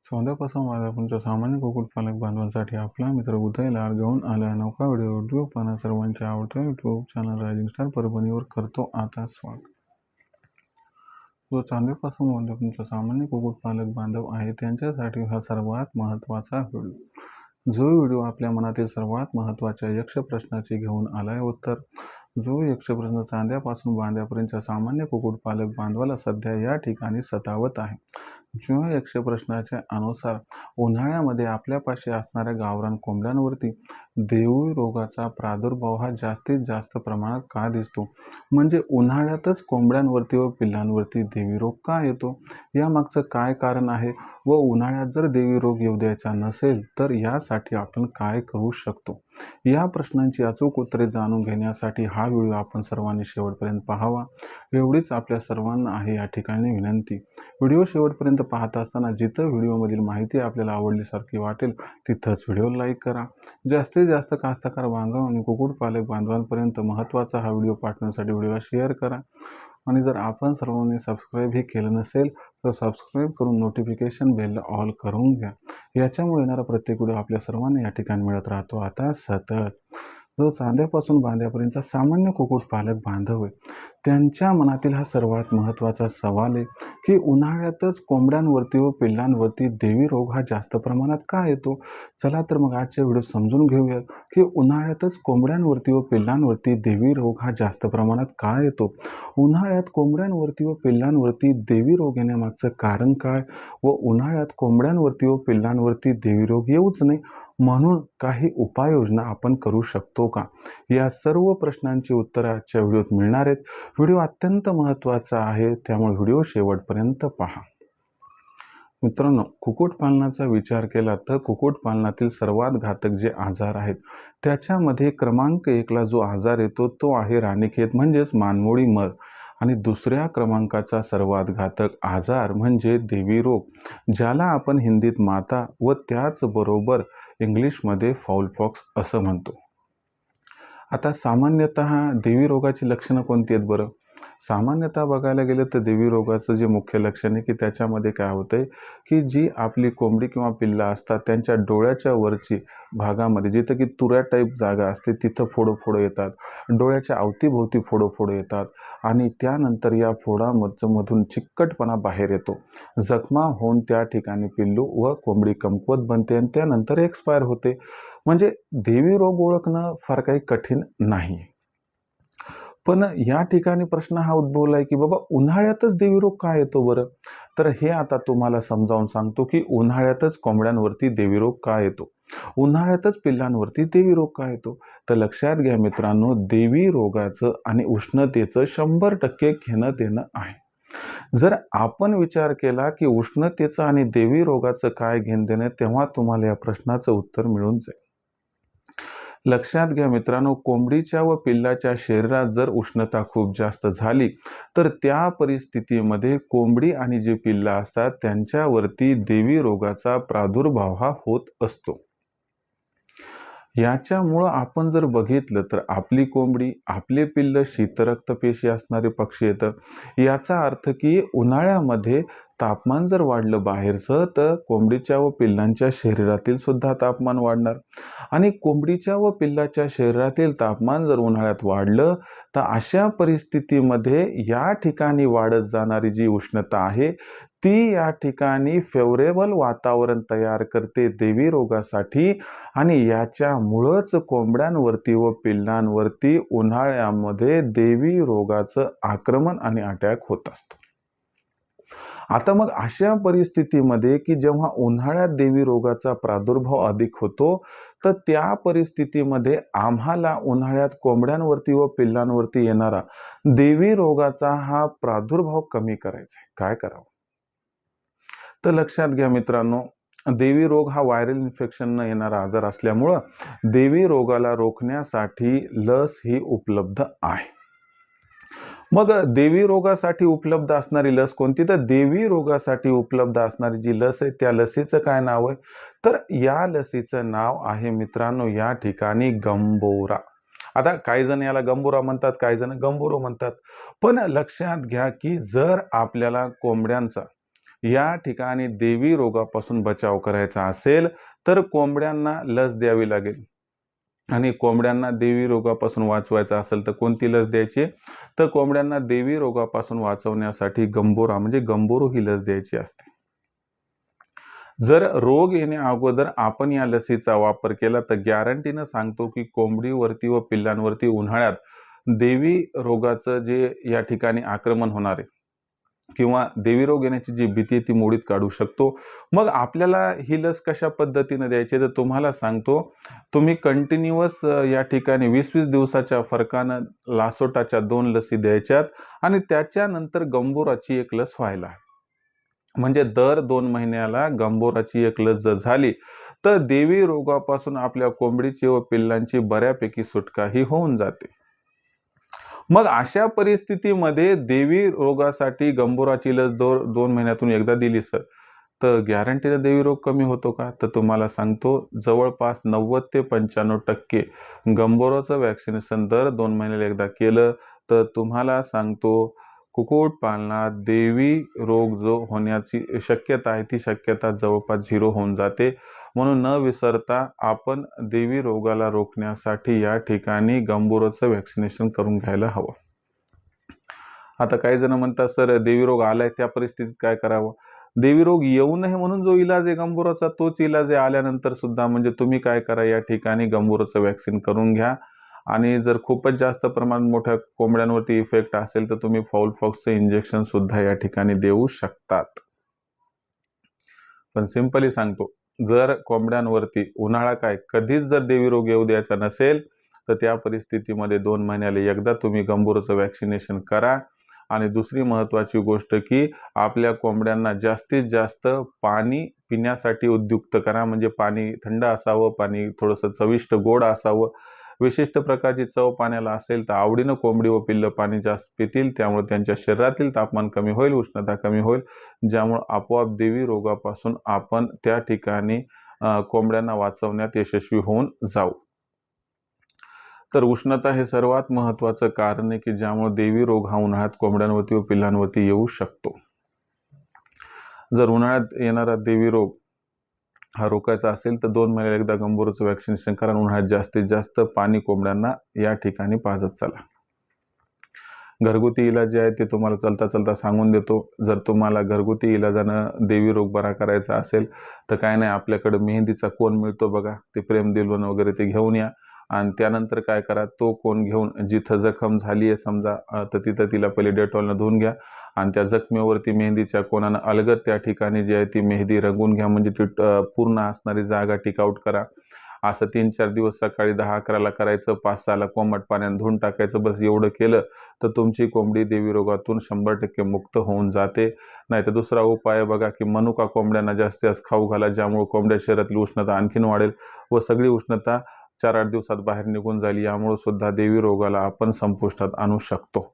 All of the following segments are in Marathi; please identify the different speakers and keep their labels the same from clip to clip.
Speaker 1: सौंदर्यापासून वादळापर्यंत सामान्य कुक्कुटपालक बांधवांसाठी आपला मित्र उदय लाड घेऊन आला नौका व्हिडिओ पाहणं सर्वांच्या आवडत्या यूट्यूब चॅनल रायझिंग स्टार परभणीवर करतो आता स्वागत। जो चांदीपासून वादळापर्यंत सामान्य कुक्कुटपालक बांधव आहे त्यांच्यासाठी हा सर्वात महत्त्वाचा व्हिडिओ। जो व्हिडिओ आपल्या मनातील सर्वात महत्त्वाच्या यक्ष प्रश्नाची घेऊन आलाय उत्तर। जो यक्ष प्रश्न चांद्यापासून बांध्यापर्यंतच्या सामान्य कुक्कुटपालक बांधवाला सध्या या ठिकाणी सतावत आहे। जो यक्ष प्रश्नाच्या अनुसार उन्हाळ्यामध्ये आपल्यापाशी असणाऱ्या गावरान कोंबड्यांवरती देवी रोगाचा प्रादुर्भाव हा जास्तीत जास्त प्रमाणात का दिसतो, म्हणजे उन्हाळ्यातच कोंबड्यांवरती व पिल्लांवरती देवी रोग का येतो, यामागचं काय कारण आहे व उन्हाळ्यात जर देवी रोग येऊ द्यायचा नसेल तर यासाठी आपण काय करू शकतो, या प्रश्नांची अचूक उत्तरे जाणून घेण्यासाठी हा व्हिडिओ आपण सर्वांनी शेवटपर्यंत पाहावा एवढीच आपल्या सर्वांना आहे या ठिकाणी विनंती। व्हिडिओ शेवटपर्यंत पाहत असताना जिथं व्हिडिओमधील माहिती आपल्याला आवडलीसारखी वाटेल तिथंच व्हिडिओ लाईक करा। जास्तीत जास्त कास्तकार बांधव आणि कुक्कुटपालक बांधवांपर्यंत महत्त्वाचा हा व्हिडिओ पाठवण्यासाठी व्हिडिओला शेअर करा आणि जर आपण सर्वांनी सबस्क्राईब हे केलं नसेल तर सबस्क्राईब करून नोटिफिकेशन बेल ऑल करून घ्या। याच्यामुळे येणारा प्रत्येक व्हिडिओ आपल्या सर्वांना या ठिकाणी मिळत राहतो आता सतत। जो चांद्यापासून बांध्यापर्यंतचा सामान्य कुक्कुटपालक बांधव आहे त्यांच्या मनातील हा सर्वात महत्त्वाचा सवाल आहे की उन्हाळ्यातच कोंबड्यांवरती व पिल्लांवरती देवी रोग हा जास्त प्रमाणात का येतो। चला तर मग आजच्या व्हिडिओ समजून घेऊया की उन्हाळ्यातच कोंबड्यांवरती व पिल्लांवरती देवी रोग हा जास्त प्रमाणात का येतो। उन्हाळ्यात कोंबड्यांवरती व पिल्लांवरती देवी रोग येण्यामागचं कारण काय व उन्हाळ्यात कोंबड्यांवरती व पिल्लांवरती देवी रोग येऊच नाही म्हणून काही उपाययोजना आपण करू शकतो का, या सर्व प्रश्नांची उत्तरे आजच्या व्हिडिओत मिळणार आहेत। व्हिडिओ अत्यंत महत्त्वाचा आहे त्यामुळे व्हिडिओ शेवटपर्यंत पहा। मित्रांनो, कुक्कुटपालनाचा विचार केला तर कुक्कुटपालनातील सर्वात घातक जे आजार आहेत त्याच्यामध्ये क्रमांक 1 ला जो आजार येतो तो आहे राणीखेत म्हणजेच मानमोडी मर आणि दुसऱ्या क्रमांकाचा सर्वात घातक आजार म्हणजे देवी रोग, ज्याला आपण हिंदीत माता व त्याचबरोबर इंग्लिशमध्ये फाऊल पॉक्स असं म्हणतो। आता सामान्यतः देवी रोगाची लक्षणं कोणती आहेत बरं। सामान्यतः बघायला गेलं तर देवी रोगाचं जे मुख्य लक्षण आहे की त्याच्यामध्ये काय होतंय की जी आपली कोंबडी किंवा पिल्ला असतात त्यांच्या डोळ्याच्या वरची भागामध्ये जिथं की तुऱ्या टाईप जागा असते तिथं फोडं येतात, डोळ्याच्या अवतीभोवती फोडं येतात आणि त्यानंतर या फोडामधून चिकटपणा बाहेर येतो, जखमा होऊन त्या ठिकाणी पिल्लू व कोंबडी कमकुवत बनते आणि त्यानंतर एक्सपायर होते। म्हणजे देवी रोग ओळखणं फार काही कठीण नाही। पण या ठिकाणी प्रश्न हा उद्भवलाय की बाबा उन्हाळ्यातच देवी रोग का येतो बरं, तर हे आता तुम्हाला समजावून सांगतो की उन्हाळ्यातच कोंबड्यांवरती देवी रोग का येतो, उन्हाळ्यातच पिल्लांवरती देवी रोग का येतो। तर लक्षात घ्या मित्रांनो, देवी रोगाचं आणि उष्णतेचं 100% घेणं देणं आहे। जर आपण विचार केला की उष्णतेचं आणि देवी रोगाचं काय घेणं देणं, तेव्हा तुम्हाला या प्रश्नाचं उत्तर मिळून जाईल। लक्षात घ्या मित्रांनो, कोंबडीच्या व पिल्लाच्या शरीरात जर उष्णता खूप जास्त झाली तर त्या परिस्थितीमध्ये कोंबडी आणि जे पिल्ला असतात त्यांच्यावरती देवी रोगाचा प्रादुर्भाव हा होत असतो। याच्यामुळं आपण जर बघितलं तर आपली कोंबडी आपले पिल्ल शीतरक्तपेशी असणारे पक्षी येतं, याचा अर्थ की उन्हाळ्यामध्ये तापमान जर वाढलं बाहेरचं तर कोंबडीच्या व पिल्लांच्या शरीरातील सुद्धा तापमान वाढणार आणि कोंबडीच्या व पिल्लाच्या शरीरातील तापमान जर उन्हाळ्यात वाढलं तर अशा परिस्थितीमध्ये या ठिकाणी वाढत जाणारी जी उष्णता आहे ती या ठिकाणी फेवरेबल वातावरण तयार करते देवी रोगासाठी आणि याच्यामुळंच कोंबड्यांवरती व पिल्लांवरती उन्हाळ्यामध्ये देवी रोगाचं आक्रमण आणि अटॅक होत असतो। आता मग अशा परिस्थितीमध्ये की जेव्हा उन्हाळ्यात देवी रोगाचा प्रादुर्भाव अधिक होतो तर त्या परिस्थितीमध्ये आम्हाला उन्हाळ्यात कोंबड्यांवरती व पिल्लांवरती येणारा देवी रोगाचा हा प्रादुर्भाव कमी करायचा आहे। काय करावं तर लक्षात घ्या मित्रांनो, देवी रोग हा व्हायरल इन्फेक्शन न येणारा आजार असल्यामुळं देवी रोगाला रोखण्यासाठी लस ही उपलब्ध आहे। मग देवी रोगासाठी उपलब्ध असणारी लस कोणती, तर देवी रोगासाठी उपलब्ध असणारी जी लस आहे त्या लसीचं काय नाव आहे, तर या लसीचं नाव आहे मित्रांनो या ठिकाणी गंबोरा। आता काही जण याला गंबोरा म्हणतात, काही जण गंबोरो म्हणतात, पण लक्षात घ्या की जर आपल्याला कोंबड्यांचा या ठिकाणी देवी रोगापासून बचाव करायचा असेल तर कोंबड्यांना लस द्यावी लागेल. आणि कोंबड्यांना देवी रोगापासून वाचवायचं असेल तर कोणती लस द्यायची? तर कोंबड्यांना देवी रोगापासून वाचवण्यासाठी गंभोरा म्हणजे गंभोरो ही लस द्यायची असते. जर रोग येण्या अगोदर आपण या लसीचा वापर केला तर गॅरंटीनं सांगतो की कोंबडीवरती व पिल्लांवरती उन्हाळ्यात देवी रोगाचं जे या ठिकाणी आक्रमण होणार आहे किंवा देवी रोग येण्याची जी भीती आहे ती मोडीत काढू शकतो. मग आपल्याला ही लस कशा पद्धतीने द्यायची तर तुम्हाला सांगतो, तुम्ही कंटिन्युअस या ठिकाणी 20-20 दिवसाच्या फरकानं लासोटाच्या 2 लसी द्यायच्यात आणि त्याच्यानंतर गंभोराची एक लस व्हायला. म्हणजे दर 2 महिन्याला गंभोराची एक लस जर झाली तर देवी रोगापासून आपल्या कोंबडीची व पिल्लांची बऱ्यापैकी सुटकाही होऊन जाते. मग अशा परिस्थितीमध्ये देवी रोगासाठी गंभोराची लस 2 महिन्यातून एकदा दिली तर गॅरंटीने देवी रोग कमी होतो का? तर तुम्हाला सांगतो जवळपास 90 ते 95% गंभोराचं वॅक्सिनेशन दर 2 महिन्याला एकदा केलं तर तुम्हाला सांगतो कुक्कुटपालनात देवी रोग जो होण्याची शक्यता आहे ती शक्यता जवळपास 0 होऊन जाते. म्हणून न विसरता आपण देवी रोगाला रोखण्यासाठी या ठिकाणी गंभोराचं वॅक्सिनेशन करून घ्यायला हवं. आता काही जण म्हणतात सर देवी रोग आलाय त्या परिस्थितीत काय करावं? देवी रोग येऊ नये म्हणून जो इलाज आहे गंभोराचा तोच इलाज आहे आल्यानंतर सुद्धा. म्हणजे तुम्ही काय करा या ठिकाणी गंभोराचं वॅक्सिन करून घ्या आणि जर खूपच जास्त प्रमाणात मोठ्या कोंबड्यांवरती इफेक्ट असेल तर तुम्ही फाऊल पॉक्सचं इंजेक्शन सुद्धा या ठिकाणी देऊ शकतात. पण सिंपली सांगतो, जर कोंबड्यांवरती उन्हाळा काय कधीच जर देवी रोग येऊ द्यायचा नसेल तर त्या परिस्थितीमध्ये 2 महिन्याला एकदा तुम्ही गंभोराचं वॅक्सिनेशन करा. आणि दुसरी महत्त्वाची गोष्ट की आपल्या कोंबड्यांना जास्तीत जास्त पाणी पिण्यासाठी उद्युक्त करा. म्हणजे पाणी थंड असावं, पाणी थोडंसं चविष्ट गोड असावं. विशिष्ट प्रकारची चव पाण्याला असेल तर आवडीनं कोंबडी व पिल्लं पाणी जास्त पितील, त्यामुळे त्यांच्या शरीरातील तापमान कमी होईल, उष्णता कमी होईल, ज्यामुळे आपोआप देवी रोगापासून आपण त्या ठिकाणी कोंबड्यांना वाचवण्यात यशस्वी होऊन जाऊ. तर उष्णता हे सर्वात महत्त्वाचं कारण आहे की ज्यामुळे देवी रोग हा उन्हाळ्यात कोंबड्यांवरती व पिल्लांवरती येऊ शकतो. जर उन्हाळ्यात येणारा देवी रोग हा रोखायचा असेल तर 2 महिन्याला एकदा गंभोराचं वॅक्सिनेशन करा. उन्हाळ्यात जास्तीत जास्त पाणी कोंबड्यांना या ठिकाणी पाजत चला. घरगुती इलाज जे आहे ते तुम्हाला चलता चलता सांगून देतो. जर तुम्हाला घरगुती इलाजानं देवी रोग बरा करायचा असेल तर काय नाही, आपल्याकडे मेहंदीचा कोन मिळतो बघा, ते प्रेम दिलवन वगैरे ते घेऊन या आणि त्यानंतर काय करा, तो कोन घेऊन जिथं जखम झाली आहे समजा तर तिथं तिला पहिले डेटॉलनं धुवून घ्या आणि त्या जखमेवरती मेहंदीच्या कोनानं अलगद त्या ठिकाणी जी आहे ती मेहंदी रंगून घ्या. म्हणजे ती पूर्ण असणारी जागा टिकआउट करा. असं 3-4 दिवस सकाळी 10-11ला करायचं, 5-6ला कोमट पाण्याने धुवून टाकायचं. बस एवढं केलं तर तुमची कोंबडी देवी रोगातून 100% मुक्त होऊन जाते. नाही तर दुसरा उपाय बघा की मनुका कोंबड्यांना जास्तीत जास्त खाऊ घाला, ज्यामुळे कोंबड्या शरीरातील उष्णता आणखीन वाढेल व सगळी उष्णता 4-8 दिवसात बाहेर निघून जाईल. यामुळे सुद्धा देवी रोगाला आपण संपुष्टात आणू शकतो.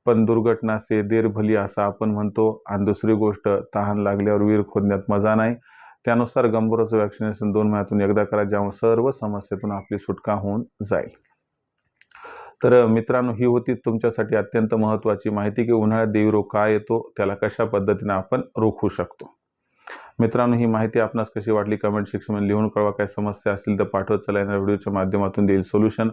Speaker 1: पण दुर्घटना से देर भली असं आपण म्हणतो. आणि दुसरी गोष्ट, तहान लागल्यावर विहीर खोदण्यात मजा नाही. त्यानुसार गंभोराचं वॅक्सिनेशन 2 महिन्यातून एकदा करा, ज्यामुळे सर्व समस्येतून आपली सुटका होऊन जाईल. तर मित्रांनो, ही होती तुमच्यासाठी अत्यंत महत्त्वाची माहिती की उन्हाळ्यात देवी रोग का येतो, त्याला कशा पद्धतीने आपण रोखू शकतो. मित्रांनो, ही माहिती आपणास कशी वाटली कमेंट सेक्शनमध्ये लिहून कळवा. काही समस्या असतील तर पाठवत चला, येणाऱ्या व्हिडिओच्या माध्यमातून देईल सोल्युशन.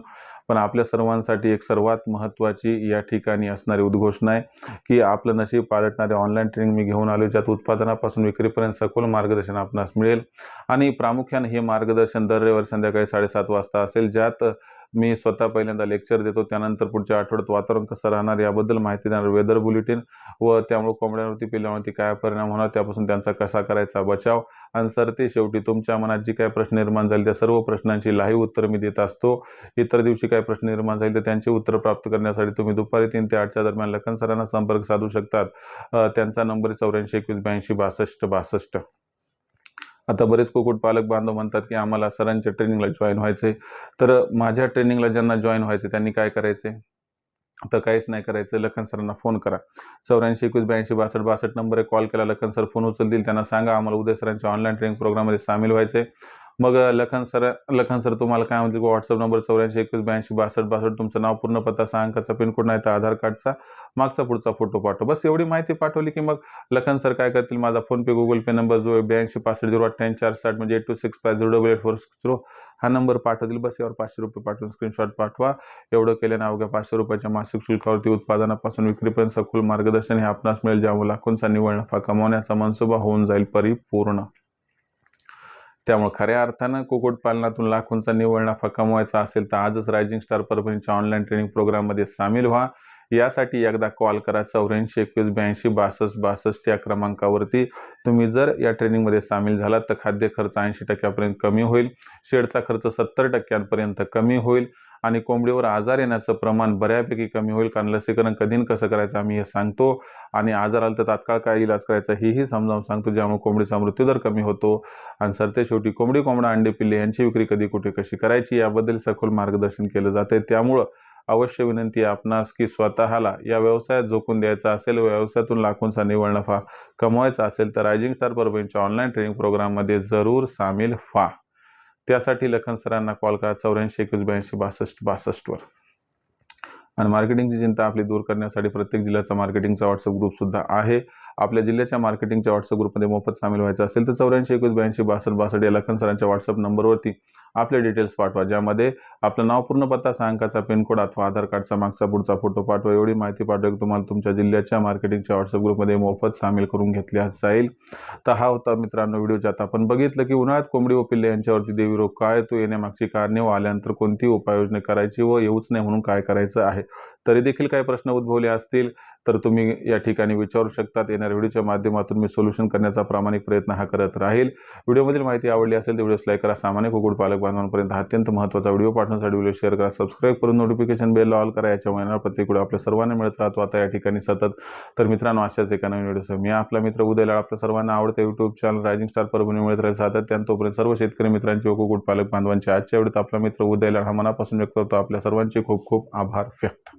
Speaker 1: पण आपल्या सर्वांसाठी एक सर्वात महत्त्वाची या ठिकाणी असणारी उद्घोषणा आहे की आपलं नशीब पालटणारे ऑनलाईन ट्रेनिंग मी घेऊन आलो, ज्यात उत्पादनापासून विक्रीपर्यंत सखोल मार्गदर्शन आपणास मिळेल. आणि प्रामुख्याने हे मार्गदर्शन दर रविवारी संध्याकाळी 7:30 वाजता असेल, ज्यात मी स्वतः पहिल्यांदा लेक्चर देतो, त्यानंतर पुढच्या आठवड्यात वातावरण कसं राहणार याबद्दल माहिती देणार वेदर बुलेटिन व त्यामुळे कोंबड्यांवरती पिल्लांवरती काय परिणाम होणार, त्यापासून त्यांचा कसा करायचा बचाव. आणि सरते शेवटी तुमच्या मनात जी काही प्रश्न निर्माण झाले त्या सर्व प्रश्नांची लाईव्ह उत्तर मी देत असतो. इतर दिवशी काही प्रश्न निर्माण झाले तर त्यांचे उत्तर प्राप्त करण्यासाठी तुम्ही दुपारी 3 ते 8च्या दरम्यान लखन सरांना संपर्क साधू शकतात. त्यांचा नंबर 8421826262. आता बरेच कुक्कुटपालक बांधव म्हणतात की आम्हाला सरांच्या ट्रेनिंगला जॉईन व्हायचे. तर माझ्या ट्रेनिंगला ज्यांना जॉईन व्हायचे त्यांनी काय करायचे, तर काहीच नाही करायचं. लखन सरांना फोन करा. 8421826262 नंबर कॉल केला, लखन सर फोन उचलतील. त्यांना सांगा आम्हाला उदय सरांच्या ऑनलाईन ट्रेनिंग प्रोग्राममध्ये सामील व्हायचे. मग लखन सर तुम्हाला काय म्हणतील, व्हॉट्सअप नंबर 84 21 82 62 तुमचं नाव, पूर्ण पत्ता, 6 अंकाचा पिनकोड, नाही तर आधार कार्डचा मागचा पुढचा फोटो पाठवा. बस एवढी माहिती पाठवली की मग लखन सर काय करतील, माझा फोनपे गुगल पे नंबर जो 82 65 088 460 म्हणजे 8265088460 हा नंबर पाठवतील. बस यावर 500 रुपये पाठवून स्क्रीनशॉट पाठवा. एवढं केल्याने अवघ्या 500 रुपयाच्या मासिक शुल्कावरती उत्पादनापासून विक्रीपर्यंत सखोल मार्गदर्शन हे आपणास मिळेल, ज्यामुळे लाखोंचा निव्वळ नफा कमावण्याचा मनसुबा होऊन जाईल परिपूर्ण. त्यामुळे खऱ्या अर्थानं कुक्कुटपालनातून लाखोंचा निव्वळ नफा कमवायचा असेल तर आजच रायझिंग स्टार परभणीच्या ऑनलाईन ट्रेनिंग प्रोग्राममध्ये सामील व्हा. यासाठी एकदा कॉल करा 84 21 82 62 62 या क्रमांकावरती. तुम्ही जर या ट्रेनिंगमध्ये सामील झालात तर खाद्य खर्च 80% कमी होईल, शेडचा खर्च 70% कमी होईल आणि कोंबडीवर आजार येण्याचं प्रमाण बऱ्यापैकी कमी होईल. कारण लसीकरण कधी कसं करायचं आम्ही हे सांगतो आणि आजार आला तर तात्काळ काय इलाज करायचा हेही समजावून सांगतो, ज्यामुळे कोंबडीचा मृत्यूदर कमी होतो. आणि सरते शेवटी कोंबडी, कोंबडा, अंडे, पिल्ले यांची विक्री कधी कुठे कशी करायची याबद्दल सखोल मार्गदर्शन केलं जाते. त्यामुळं अवश्य विनंती आहे आपणास की स्वतःला या व्यवसायात झोकून द्यायचा असेल, व्यवसायातून लाखोंचा निव्वळ नफा कमवायचा असेल तर रायझिंग स्टार परभणीच्या ऑनलाईन ट्रेनिंग प्रोग्राममध्ये जरूर सामील व्हा. त्यासाठी लखन सरांना कॉल करा 84 21 82 62 वर. आणि मार्केटिंगची चिंता आपली दूर करण्यासाठी प्रत्येक जिल्ह्याचा मार्केटिंगचा व्हॉट्सअप ग्रुप सुद्धा आहे. आपल्या जिल्ह्याच्या मार्केटिंगच्या व्हॉट्सअप ग्रुपमध्ये मोफत सामील व्हायचं असेल तर 84 21 82 62 62 या लखन सरांच्या व्हॉट्सअप नंबरवरती आपले डिटेल्स पाठवा, ज्यामध्ये आपलं नाव, पूर्ण पत्ता, 6 अंकाचा पिनकोड अथवा आधार कार्डचा मागचा पुढचा फोटो पाठवा. एवढी माहिती पाठवा की तुम्हाला तुमच्या जिल्ह्याच्या मार्केटिंगच्या व्हॉट्सअप ग्रुपमध्ये मोफत सामील करून घेतल्या जाईल. तर हा होता मित्रांनो व्हिडिओ, ज्यात आपण बघितलं की उन्हाळ्यात कोंबडी व पिल्ले यांच्यावरती देवी रोग काय तो येण्यामागची कारणे व आल्यानंतर कोणती उपाययोजना करायची व येऊच नाही म्हणून काय करायचं आहे. तरी देखील काही प्रश्न उद्भवले असतील तर तुम्ही या ठिकाणी विचारू शकतात. येणाऱ्या व्हिडिओच्या माध्यमातून मी सोल्युशन करण्याचा प्रामाणिक प्रयत्न हा करत राहील. व्हिडिओमधील माहिती आवडली असेल तर व्हिडिओस लाईक करा. सामान्य कुक्कुटपालक बांधवांपर्यंत हा अत्यंत महत्त्वाचा व्हिडिओ पाठवण्यासाठी व्हिडिओ शेअर करा, सबस्क्राईब करून नोटिफिकेशन बेल ऑल करा. याच्यामुळे येणारा प्रत्येक व्हिडिओ आपल्या सर्वांना मिळत राहतो आता या ठिकाणी सतत. तर मित्रांनो, अशाच एका नवीन व्हिडिओसह मी आपला मित्र उदय लाड आपल्या सर्वांना आवडते YouTube channel rising star Parbhani मिळत राहील सातत्याने. तोपर्यंत सर्व शेतकरी मित्रांची व कुक्कुटपालक बांधवांच्या आजच्या व्हिडिओत आपला मित्र उदय लाड हा मनापासून व्यक्त करतो. आपल्या सर्वांचे खूप खूप आभार व्यक्त.